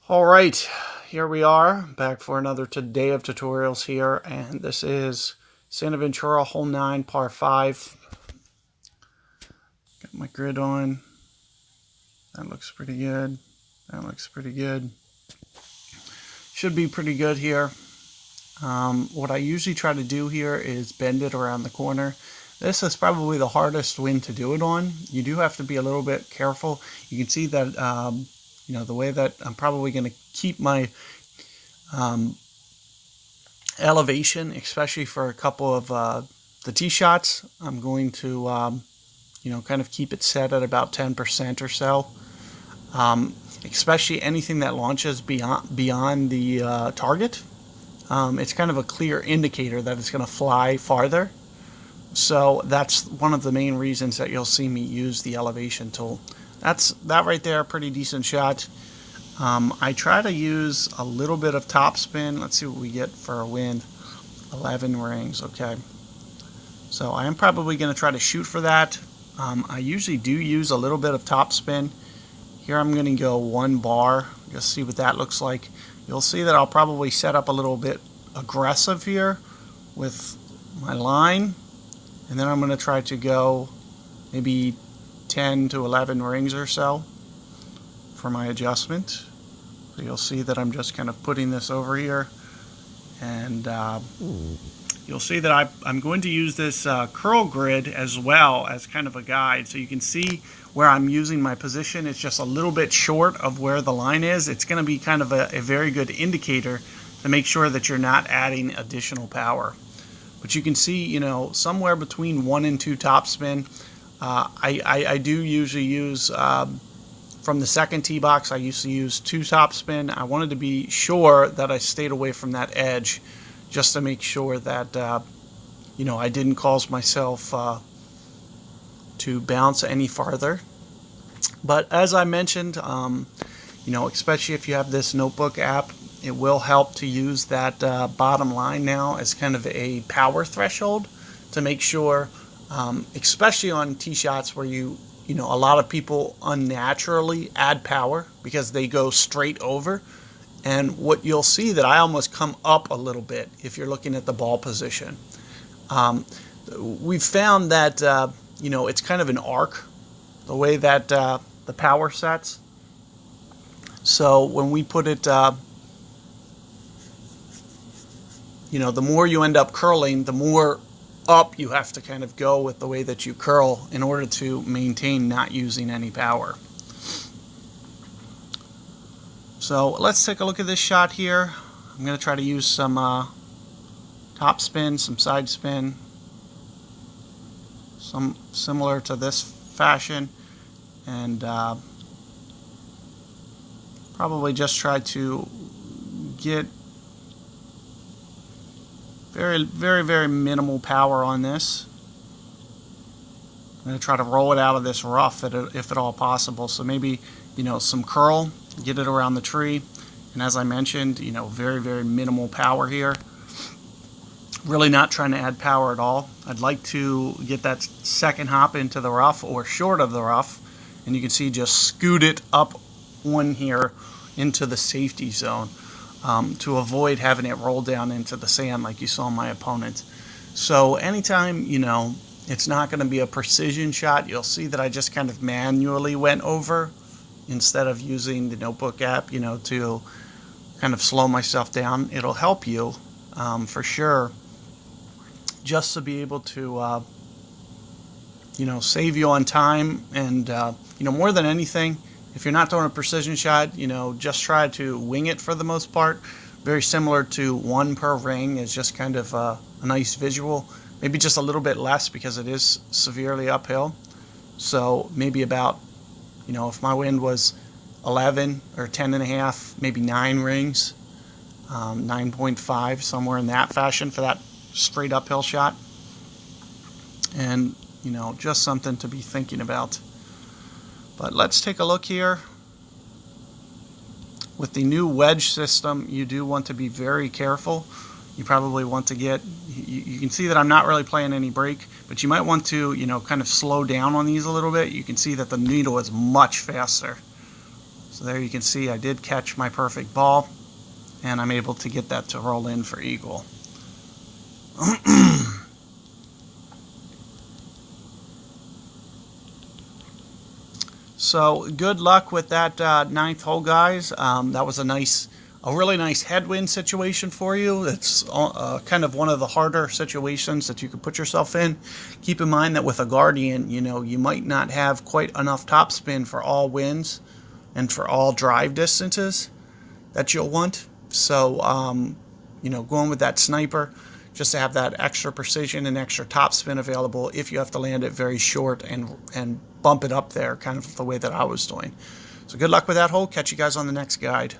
All right, here we are back for another day of tutorials here, and this is Santa Ventura Hole 9 par 5. Got my grid on. That looks pretty good. That looks pretty good. Should be pretty good here. What I usually try to do here is bend it around the corner. This is probably the hardest wind to do it on. You do have to be a little bit careful. You can see that the way that I'm probably going to keep my elevation, especially for a couple of the tee shots. I'm going to, kind of keep it set at about 10% or so. Especially anything that launches beyond the target. It's kind of a clear indicator that it's going to fly farther. So that's one of the main reasons that you'll see me use the elevation tool. That right there, pretty decent shot. I try to use a little bit of topspin. Let's see what we get for a wind. 11 rings, okay. So I am probably going to try to shoot for that. I usually do use a little bit of topspin. Here I'm going to go 1 bar, just see what that looks like. You'll see that I'll probably set up a little bit aggressive here with my line. And then I'm going to try to go maybe 10 to 11 rings or so for my adjustment. So you'll see that I'm just kind of putting this over here. And you'll see that I'm going to use this curl grid as well as kind of a guide. So you can see where I'm using my position. It's just a little bit short of where the line is. It's going to be kind of a very good indicator to make sure that you're not adding additional power. But you can see, somewhere between 1 and 2 topspin. I do usually use, from the second tee box, I used to use 2 topspin. I wanted to be sure that I stayed away from that edge just to make sure that, I didn't cause myself to bounce any farther. But as I mentioned, especially if you have this notebook app, it will help to use that bottom line now as kind of a power threshold to make sure, especially on tee shots where a lot of people unnaturally add power because they go straight over. And what you'll see that I almost come up a little bit if you're looking at the ball position. We've found that, it's kind of an arc, the way that the power sets. So when we put it, the more you end up curling, the more up you have to kind of go with the way that you curl in order to maintain not using any power. So let's take a look at this shot here. I'm going to try to use some top spin, some side spin, some similar to this fashion, and probably just try to get very, very, very minimal power on this. I'm going to try to roll it out of this rough if at all possible. So maybe, some curl, get it around the tree. And as I mentioned, very, very minimal power here. Really not trying to add power at all. I'd like to get that second hop into the rough or short of the rough. And you can see just scoot it up one here into the safety zone. To avoid having it roll down into the sand like you saw my opponent. So anytime, it's not going to be a precision shot, you'll see that I just kind of manually went over instead of using the notebook app, to kind of slow myself down. It'll help you for sure just to be able to, save you on time. And, more than anything, if you're not throwing a precision shot, just try to wing it for the most part. Very similar to 1 per ring is just kind of a nice visual. Maybe just a little bit less because it is severely uphill. So maybe about, if my wind was 11 or 10 and a half, maybe 9 rings, 9.5, somewhere in that fashion for that straight uphill shot. And, just something to be thinking about. But let's take a look here. With the new wedge system, you do want to be very careful. You probably want to get, you can see that I'm not really playing any break, but you might want to, kind of slow down on these a little bit. You can see that the needle is much faster. So there you can see I did catch my perfect ball, and I'm able to get that to roll in for eagle. So good luck with that ninth hole, guys. That was a really nice headwind situation for you. It's kind of one of the harder situations that you could put yourself in. Keep in mind that with a Guardian, you might not have quite enough topspin for all winds and for all drive distances that you'll want. So, going with that sniper, just to have that extra precision and extra topspin available if you have to land it very short and bump it up there, kind of the way that I was doing. So good luck with that hole. Catch you guys on the next guide.